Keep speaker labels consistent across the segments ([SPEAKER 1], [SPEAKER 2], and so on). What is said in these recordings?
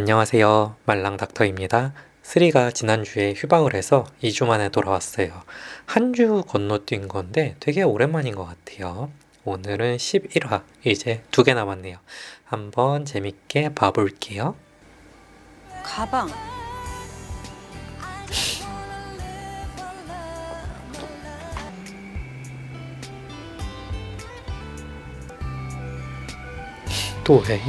[SPEAKER 1] 안녕하세요. 말랑닥터입니다. 스리가 지난주에 휴방을 해서 2주 만에 돌아왔어요. 한 주 건너뛴 건데 되게 오랜만인 것 같아요. 오늘은 11화, 이제 2개 남았네요. 한번 재밌게 봐볼게요.
[SPEAKER 2] 가방.
[SPEAKER 1] 또 왜?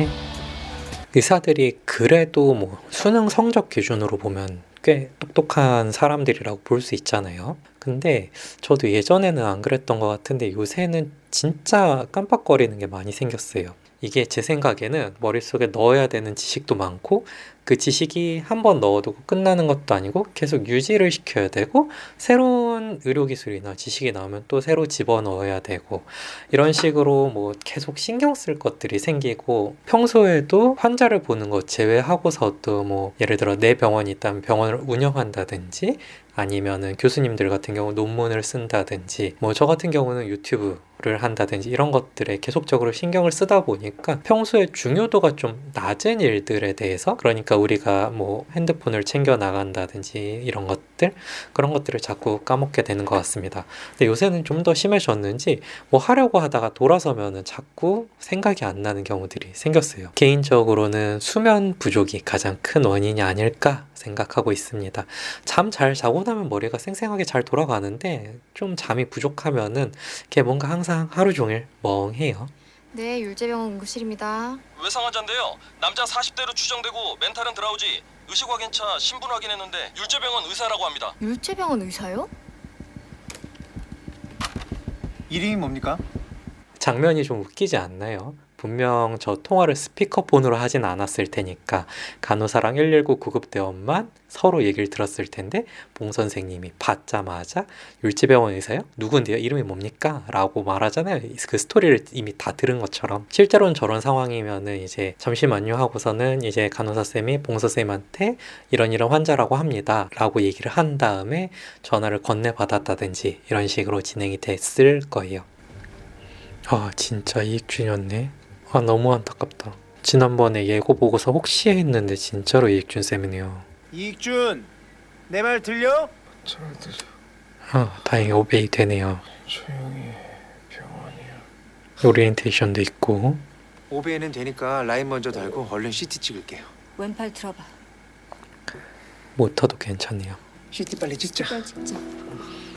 [SPEAKER 1] 의사들이 그래도 뭐 수능 성적 기준으로 보면 꽤 똑똑한 사람들이라고 볼 수 있잖아요. 근데 저도 예전에는 안 그랬던 것 같은데 요새는 진짜 깜빡거리는 게 많이 생겼어요. 이게 제 생각에는 머릿속에 넣어야 되는 지식도 많고 그 지식이 한 번 넣어두고 끝나는 것도 아니고 계속 유지를 시켜야 되고 새로운 의료기술이나 지식이 나오면 또 새로 집어넣어야 되고 이런 식으로 뭐 계속 신경 쓸 것들이 생기고 평소에도 환자를 보는 것 제외하고서도 뭐 예를 들어 내 병원이 있다면 병원을 운영한다든지 아니면은 교수님들 같은 경우 논문을 쓴다든지 뭐 저 같은 경우는 유튜브를 한다든지 이런 것들에 계속적으로 신경을 쓰다 보니까 평소에 중요도가 좀 낮은 일들에 대해서 그러니까 우리가 뭐 핸드폰을 챙겨 나간다든지 이런 것들 그런 것들을 자꾸 까먹게 되는 것 같습니다. 근데 요새는 좀 더 심해졌는지 뭐 하려고 하다가 돌아서면은 자꾸 생각이 안 나는 경우들이 생겼어요. 개인적으로는 수면 부족이 가장 큰 원인이 아닐까 생각하고 있습니다. 잠 잘 자고 나면 머리가 쌩쌩하게 잘 돌아가는데 좀 잠이 부족하면은 걔 뭔가 항상 하루 종일 멍해요.
[SPEAKER 3] 네, 율제병원 응급실입니다.
[SPEAKER 4] 외상 환자인데요. 남자 40대로 추정되고 멘탈은 드라우지. 의식 확인차 신분 확인했는데 율제병원 의사라고 합니다.
[SPEAKER 3] 율제병원 의사요?
[SPEAKER 5] 이름이 뭡니까?
[SPEAKER 1] 장면이 좀 웃기지 않나요? 분명 저 통화를 스피커폰으로 하진 않았을 테니까 간호사랑 119 구급대원만 서로 얘기를 들었을 텐데 봉 선생님이 받자마자 율제병원 의사요? 누군데요? 이름이 뭡니까? 라고 말하잖아요. 그 스토리를 이미 다 들은 것처럼 실제로는 저런 상황이면은 이제 잠시만요 하고서는 이제 간호사쌤이 봉 선생님한테 이런 환자라고 합니다 라고 얘기를 한 다음에 전화를 건네받았다든지 이런 식으로 진행이 됐을 거예요. 아 진짜 이익준이었네. 아 너무 안타깝다. 지난번에 예고 보고서 혹시 했는데 진짜로 이익준 쌤이네요.
[SPEAKER 5] 이익준, 내 말 들려?
[SPEAKER 6] 잘 들려.
[SPEAKER 1] 아 다행히 오베이 되네요.
[SPEAKER 6] 조용히 해. 병원이야.
[SPEAKER 1] 오리엔테이션도 있고.
[SPEAKER 5] 오베이는 되니까 라인 먼저 달고 얼른 CT 찍을게요.
[SPEAKER 2] 왼팔 들어봐.
[SPEAKER 1] 모터도 괜찮네요.
[SPEAKER 5] CT 빨리 찍자.
[SPEAKER 2] 빨리 찍자.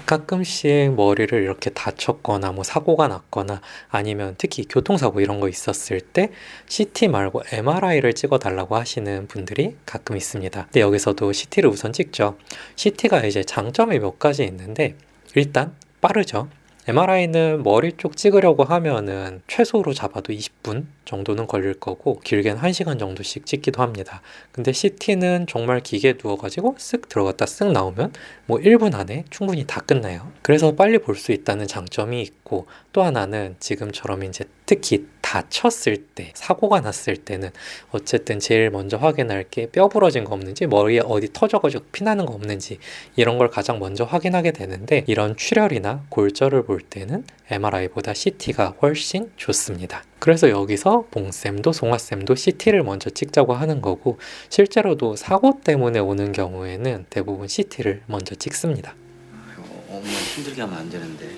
[SPEAKER 1] 가끔씩 머리를 이렇게 다쳤거나 뭐 사고가 났거나 아니면 특히 교통사고 이런 거 있었을 때 CT 말고 MRI를 찍어달라고 하시는 분들이 가끔 있습니다. 근데 여기서도 CT를 우선 찍죠. CT가 이제 장점이 몇 가지 있는데 일단 빠르죠. MRI는 머리 쪽 찍으려고 하면은 최소로 잡아도 20분 정도는 걸릴 거고 길게는 1시간 정도씩 찍기도 합니다. 근데 CT는 정말 기계에 누워가지고 쓱 들어갔다 쓱 나오면 뭐 1분 안에 충분히 다 끝나요. 그래서 빨리 볼 수 있다는 장점이 있고 또 하나는 지금처럼 이제 특히 다쳤을 때 사고가 났을 때는 어쨌든 제일 먼저 확인할 게 뼈 부러진 거 없는지 머리에 어디 터져가지고 피나는 거 없는지 이런 걸 가장 먼저 확인하게 되는데 이런 출혈이나 골절을 볼 때는 MRI보다 CT가 훨씬 좋습니다. 그래서 여기서 봉쌤도 송아쌤도 CT를 먼저 찍자고 하는 거고 실제로도 사고 때문에 오는 경우에는 대부분 CT를 먼저 찍습니다.
[SPEAKER 7] 엄마 힘들게 하면 안 되는데.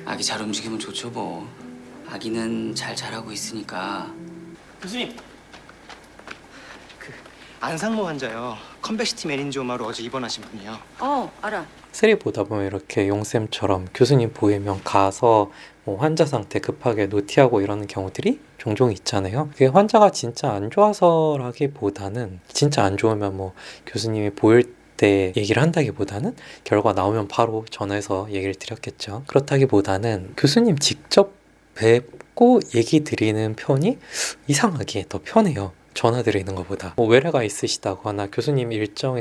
[SPEAKER 7] 아기 잘 움직이면 좋죠 뭐. 아기는 잘 자라고 있으니까.
[SPEAKER 4] 교수님.
[SPEAKER 5] 안상모 환자요. 컨벡시티 메닌지오마로 어제 입원하신 분이요.
[SPEAKER 2] 알아.
[SPEAKER 1] 쓰리 보다 보면 이렇게 용쌤처럼 교수님 보이면 가서 뭐 환자 상태 급하게 노티하고 이러는 경우들이 종종 있잖아요. 그게 환자가 진짜 안 좋아서라기보다는 진짜 안 좋으면 뭐 교수님이 보일 때 얘기를 한다기보다는 결과 나오면 바로 전화해서 얘기를 드렸겠죠. 그렇다기보다는 교수님 직접 뵙고 얘기 드리는 편이 이상하게 더 편해요. 전화 드리는 것보다. 뭐 외래가 있으시다거나 교수님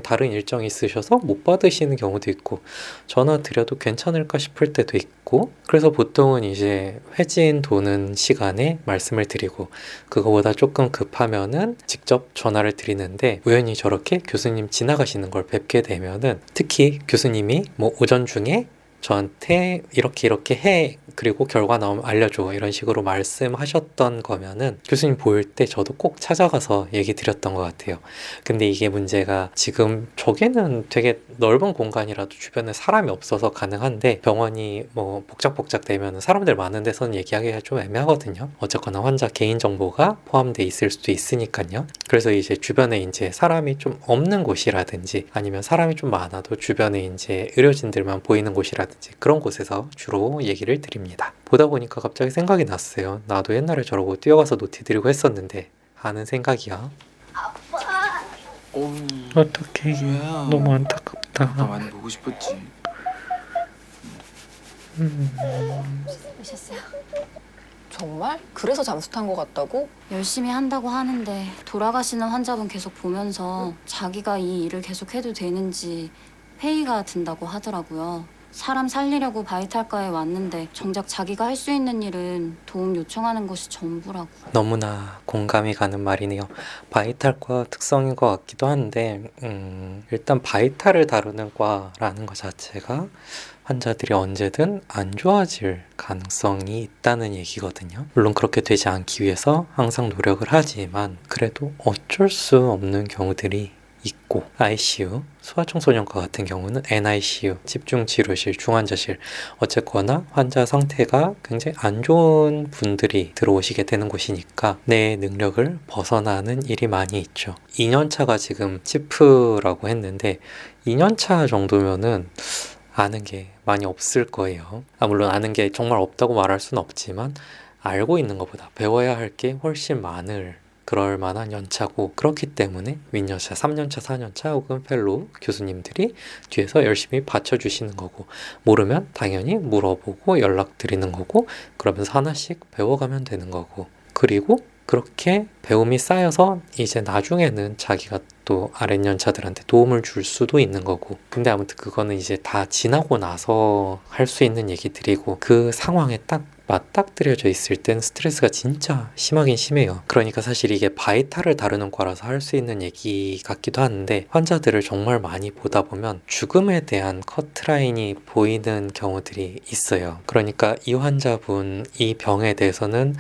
[SPEAKER 1] 다른 일정이 있으셔서 못 받으시는 경우도 있고 전화 드려도 괜찮을까 싶을 때도 있고 그래서 보통은 이제 회진 도는 시간에 말씀을 드리고 그거보다 조금 급하면은 직접 전화를 드리는데 우연히 저렇게 교수님 지나가시는 걸 뵙게 되면은 특히 교수님이 뭐 오전 중에 저한테 이렇게 해 그리고 결과 나오면 알려줘 이런 식으로 말씀하셨던 거면은 교수님 보일 때 저도 꼭 찾아가서 얘기 드렸던 것 같아요. 근데 이게 문제가 지금 저기는 되게 넓은 공간이라도 주변에 사람이 없어서 가능한데 병원이 뭐 복작복작 되면 사람들 많은 데서는 얘기하기가 좀 애매하거든요. 어쨌거나 환자 개인정보가 포함되어 있을 수도 있으니까요. 그래서 이제 주변에 이제 사람이 좀 없는 곳이라든지 아니면 사람이 좀 많아도 주변에 이제 의료진들만 보이는 곳이라든지 그런 곳에서 주로 얘기를 드립니다. 보다 보니까 갑자기 생각이 났어요. 나도 옛날에 저러고 뛰어가서 노티 드리고 했었는데 하는 생각이야. 어떡해.
[SPEAKER 6] 주야.
[SPEAKER 1] 너무
[SPEAKER 6] 나
[SPEAKER 1] 안타깝다.
[SPEAKER 6] 많이 보고 싶었지.
[SPEAKER 2] 오셨어요.
[SPEAKER 8] 정말? 그래서 잠수 탄 것 같다고?
[SPEAKER 2] 열심히 한다고 하는데 돌아가시는 환자분 계속 보면서 자기가 이 일을 계속 해도 되는지 회의가 든다고 하더라고요. 사람 살리려고 바이탈과에 왔는데 정작 자기가 할 수 있는 일은 도움 요청하는 것이 전부라고.
[SPEAKER 1] 너무나 공감이 가는 말이네요. 바이탈과 특성인 것 같기도 한데 일단 바이탈을 다루는 과라는 것 자체가 환자들이 언제든 안 좋아질 가능성이 있다는 얘기거든요. 물론 그렇게 되지 않기 위해서 항상 노력을 하지만 그래도 어쩔 수 없는 경우들이 있고 ICU, 소아청소년과 같은 경우는 NICU, 집중치료실, 중환자실 어쨌거나 환자 상태가 굉장히 안 좋은 분들이 들어오시게 되는 곳이니까 내 능력을 벗어나는 일이 많이 있죠. 2년차가 지금 치프라고 했는데 2년차 정도면은 아는 게 많이 없을 거예요. 물론 아는 게 정말 없다고 말할 수는 없지만 알고 있는 것보다 배워야 할 게 훨씬 많을 그럴 만한 연차고 그렇기 때문에 윗연차, 3년차, 4년차 혹은 펠로우 교수님들이 뒤에서 열심히 받쳐주시는 거고 모르면 당연히 물어보고 연락드리는 거고 그러면서 하나씩 배워가면 되는 거고 그리고 그렇게 배움이 쌓여서 이제 나중에는 자기가 또 아랫연차들한테 도움을 줄 수도 있는 거고 근데 아무튼 그거는 이제 다 지나고 나서 할 수 있는 얘기들이고 그 상황에 딱 맞닥뜨려져 있을 땐 스트레스가 진짜 심하긴 심해요. 그러니까 사실 이게 바이탈을 다루는 과라서 할 수 있는 얘기 같기도 하는데 환자들을 정말 많이 보다 보면 죽음에 대한 커트라인이 보이는 경우들이 있어요. 그러니까 이 환자분, 이 병에 대해서는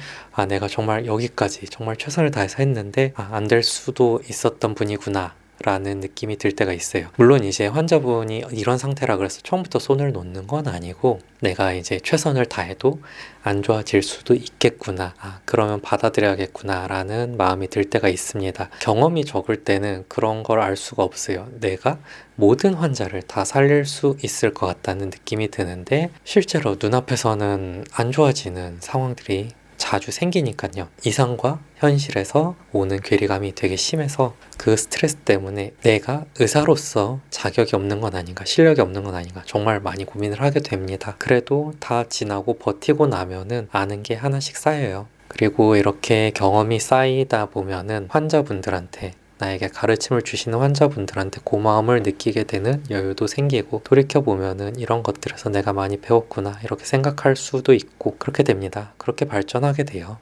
[SPEAKER 1] 내가 정말 여기까지 정말 최선을 다해서 했는데 안 될 수도 있었던 분이구나 라는 느낌이 들 때가 있어요. 물론 이제 환자분이 이런 상태라 그래서 처음부터 손을 놓는 건 아니고 내가 이제 최선을 다해도 안 좋아질 수도 있겠구나. 그러면 받아들여야겠구나 라는 마음이 들 때가 있습니다. 경험이 적을 때는 그런 걸 알 수가 없어요. 내가 모든 환자를 다 살릴 수 있을 것 같다는 느낌이 드는데 실제로 눈앞에서는 안 좋아지는 상황들이 자주 생기니까요. 이상과 현실에서 오는 괴리감이 되게 심해서 그 스트레스 때문에 내가 의사로서 자격이 없는 건 아닌가, 실력이 없는 건 아닌가 정말 많이 고민을 하게 됩니다. 그래도 다 지나고 버티고 나면은 아는 게 하나씩 쌓여요. 그리고 이렇게 경험이 쌓이다 보면은 환자분들한테 나에게 가르침을 주시는 환자분들한테 고마움을 느끼게 되는 여유도 생기고 돌이켜보면은 이런 것들에서 내가 많이 배웠구나 이렇게 생각할 수도 있고 그렇게 됩니다. 그렇게 발전하게 돼요.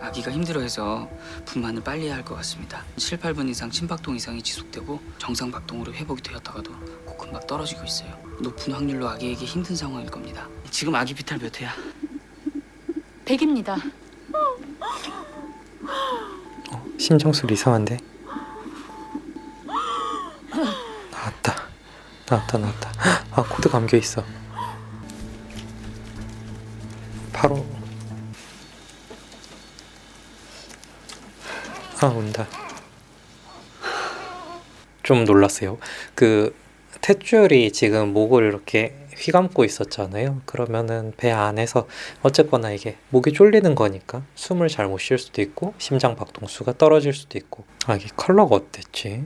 [SPEAKER 7] 아기가 힘들어해서 분만을 빨리 해야 할 것 같습니다. 7, 8분 이상 심박동 이상이 지속되고 정상 박동으로 회복이 되었다가도 곧 금방 떨어지고 있어요. 높은 확률로 아기에게 힘든 상황일 겁니다. 지금 아기 비탈 몇 회야?
[SPEAKER 2] 100입니다.
[SPEAKER 1] 심정수리 이상한데? 나왔다. 코드 감겨있어. 바로 온다. 좀 놀랐어요. 그 탯줄이 지금 목을 이렇게 휘감고 있었잖아요. 그러면은 배 안에서 어쨌거나 이게 목이 졸리는 거니까 숨을 잘 못 쉴 수도 있고 심장 박동수가 떨어질 수도 있고 이게 컬러가 어땠지?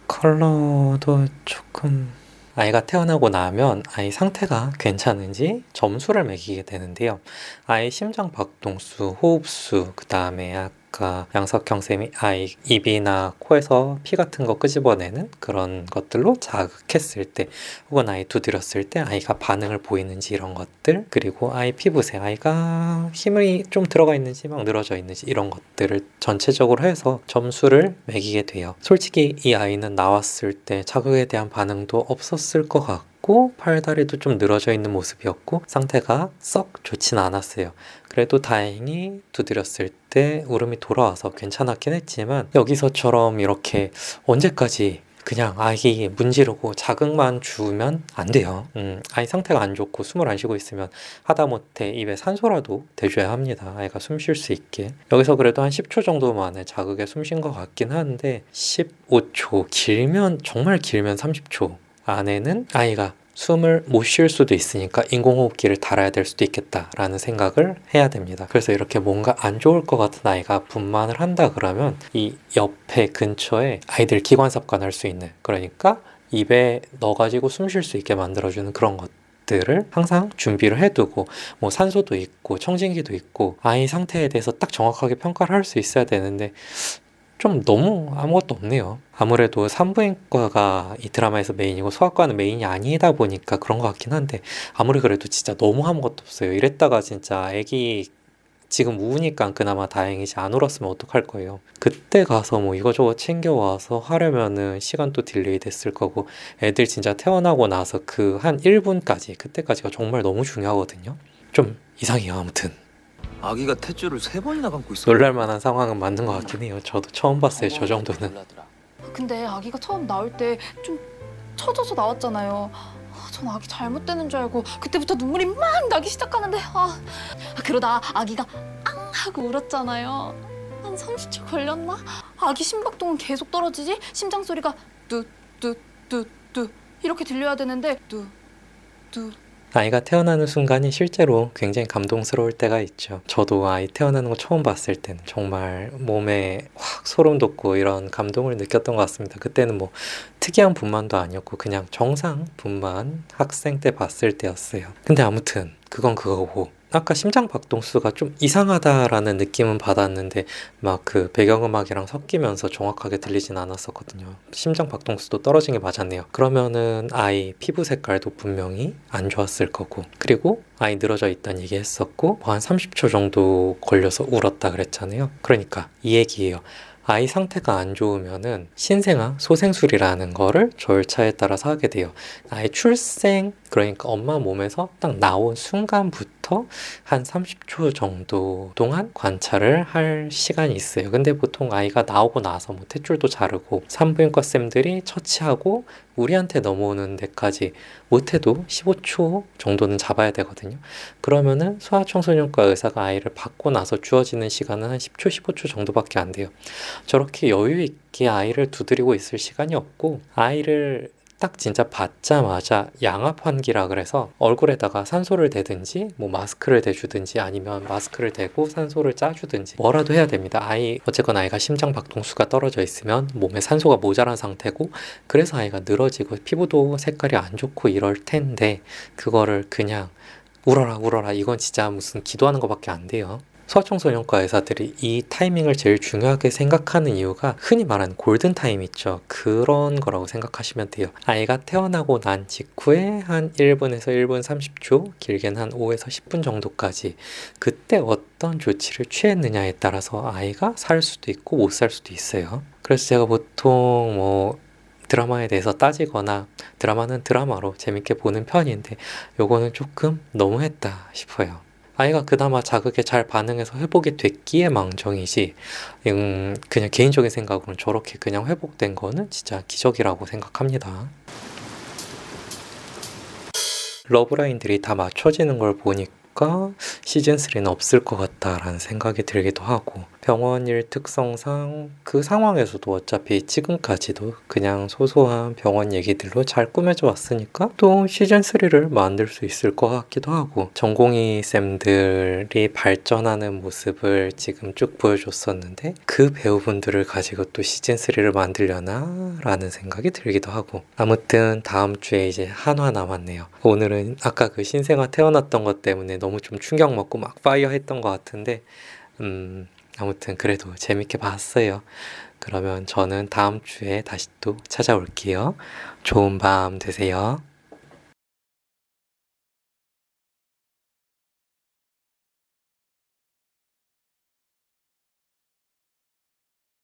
[SPEAKER 1] 컬러도 조금 아이가 태어나고 나면 아이 상태가 괜찮은지 점수를 매기게 되는데요. 아이 심장 박동수, 호흡수, 그 다음에 아까 양석형 쌤이 아이 입이나 코에서 피 같은 거 끄집어내는 그런 것들로 자극했을 때 혹은 아이 두드렸을 때 아이가 반응을 보이는지 이런 것들 그리고 아이 피부색 아이가 힘이 좀 들어가 있는지 막 늘어져 있는지 이런 것들을 전체적으로 해서 점수를 매기게 돼요. 솔직히 이 아이는 나왔을 때 자극에 대한 반응도 없었을 것 같고 있고 팔다리도 좀 늘어져 있는 모습이었고 상태가 썩 좋진 않았어요. 그래도 다행히 두드렸을 때 울음이 돌아와서 괜찮았긴 했지만 여기서처럼 이렇게 언제까지 그냥 아이 문지르고 자극만 주면 안 돼요. 아이 상태가 안 좋고 숨을 안 쉬고 있으면 하다못해 입에 산소라도 대줘야 합니다. 아이가 숨 쉴 수 있게. 여기서 그래도 한 10초 정도 만에 자극에 숨 쉰 것 같긴 한데 15초, 길면 정말 길면 30초 안에는 아이가 숨을 못 쉴 수도 있으니까 인공호흡기를 달아야 될 수도 있겠다라는 생각을 해야 됩니다. 그래서 이렇게 뭔가 안 좋을 것 같은 아이가 분만을 한다 그러면 이 옆에 근처에 아이들 기관삽관 할 수 있는, 그러니까 입에 넣어가지고 숨 쉴 수 있게 만들어주는 그런 것들을 항상 준비를 해두고, 뭐 산소도 있고 청진기도 있고 아이 상태에 대해서 딱 정확하게 평가를 할 수 있어야 되는데 좀 너무 아무것도 없네요. 아무래도 산부인과가 이 드라마에서 메인이고 소아과는 메인이 아니다 보니까 그런 것 같긴 한데, 아무리 그래도 진짜 너무 아무것도 없어요. 이랬다가 진짜 애기 지금 우니까 그나마 다행이지 안 울었으면 어떡할 거예요. 그때 가서 뭐 이거저거 챙겨와서 하려면은 시간도 딜레이 됐을 거고, 애들 진짜 태어나고 나서 그 한 1분까지, 그때까지가 정말 너무 중요하거든요. 좀 이상해요. 아무튼
[SPEAKER 9] 아기가 탯줄을 3번이나 감고 있어.
[SPEAKER 1] 놀랄만한 상황은 맞는 것 같긴 해요. 저도 처음 봤어요. 저 정도는.
[SPEAKER 3] 근데 아기가 처음 나올 때 좀 처져서 나왔잖아요. 전 아기 잘못되는 줄 알고 그때부터 눈물이 막 나기 시작하는데 그러다 아기가 앙 하고 울었잖아요. 한 30초 걸렸나? 아기 심박동은 계속 떨어지지? 심장 소리가 뚜뚜뚜뚜 이렇게 들려야 되는데 뚜뚜.
[SPEAKER 1] 아이가 태어나는 순간이 실제로 굉장히 감동스러울 때가 있죠. 저도 아이 태어나는 거 처음 봤을 때는 정말 몸에 확 소름 돋고 이런 감동을 느꼈던 것 같습니다. 그때는 뭐 특이한 분만도 아니었고 그냥 정상 분만 학생 때 봤을 때였어요. 근데 아무튼 그건 그거고, 아까 심장 박동수가 좀 이상하다라는 느낌은 받았는데 막 그 배경음악이랑 섞이면서 정확하게 들리진 않았었거든요. 심장 박동수도 떨어진 게 맞았네요. 그러면은 아이 피부 색깔도 분명히 안 좋았을 거고, 그리고 아이 늘어져 있다는 얘기 했었고 한 30초 정도 걸려서 울었다 그랬잖아요. 그러니까 이 얘기예요. 아이 상태가 안 좋으면은 신생아 소생술이라는 거를 절차에 따라서 하게 돼요. 아이 출생, 그러니까 엄마 몸에서 딱 나온 순간부터 한 30초 정도 동안 관찰을 할 시간이 있어요. 근데 보통 아이가 나오고 나서 뭐 탯줄도 자르고 산부인과 쌤들이 처치하고 우리한테 넘어오는 데까지 못해도 15초 정도는 잡아야 되거든요. 그러면은 소아청소년과 의사가 아이를 받고 나서 주어지는 시간은 한 10초, 15초 정도밖에 안 돼요. 저렇게 여유 있게 아이를 두드리고 있을 시간이 없고, 아이를 딱 진짜 받자마자 양압 환기라 그래서 얼굴에다가 산소를 대든지 뭐 마스크를 대주든지 아니면 마스크를 대고 산소를 짜주든지 뭐라도 해야 됩니다. 어쨌건 아이가 심장 박동수가 떨어져 있으면 몸에 산소가 모자란 상태고, 그래서 아이가 늘어지고 피부도 색깔이 안 좋고 이럴 텐데 그거를 그냥 울어라 울어라, 이건 진짜 무슨 기도하는 것밖에 안 돼요. 소아청소년과 의사들이 이 타이밍을 제일 중요하게 생각하는 이유가 흔히 말하는 골든타임 있죠. 그런 거라고 생각하시면 돼요. 아이가 태어나고 난 직후에 한 1분에서 1분 30초, 길게는 한 5에서 10분 정도까지 그때 어떤 조치를 취했느냐에 따라서 아이가 살 수도 있고 못 살 수도 있어요. 그래서 제가 보통 뭐 드라마에 대해서 따지거나, 드라마는 드라마로 재밌게 보는 편인데 요거는 조금 너무했다 싶어요. 아이가 그나마 자극에 잘 반응해서 회복이 됐기에 망정이지, 그냥 개인적인 생각으로는 저렇게 그냥 회복된 거는 진짜 기적이라고 생각합니다. 러브라인들이 다 맞춰지는 걸 보니까 시즌3는 없을 것 같다라는 생각이 들기도 하고, 병원 일 특성상 그 상황에서도 어차피 지금까지도 그냥 소소한 병원 얘기들로 잘 꾸며져 왔으니까 또 시즌3를 만들 수 있을 것 같기도 하고, 전공의 쌤들이 발전하는 모습을 지금 쭉 보여줬었는데 그 배우분들을 가지고 또 시즌3를 만들려나 라는 생각이 들기도 하고, 아무튼 다음 주에 이제 한화 남았네요. 오늘은 아까 그 신생아 태어났던 것 때문에 너무 좀 충격 먹고 막 파이어 했던 것 같은데 아무튼 그래도 재밌게 봤어요. 그러면 저는 다음 주에 다시 또 찾아올게요. 좋은 밤 되세요.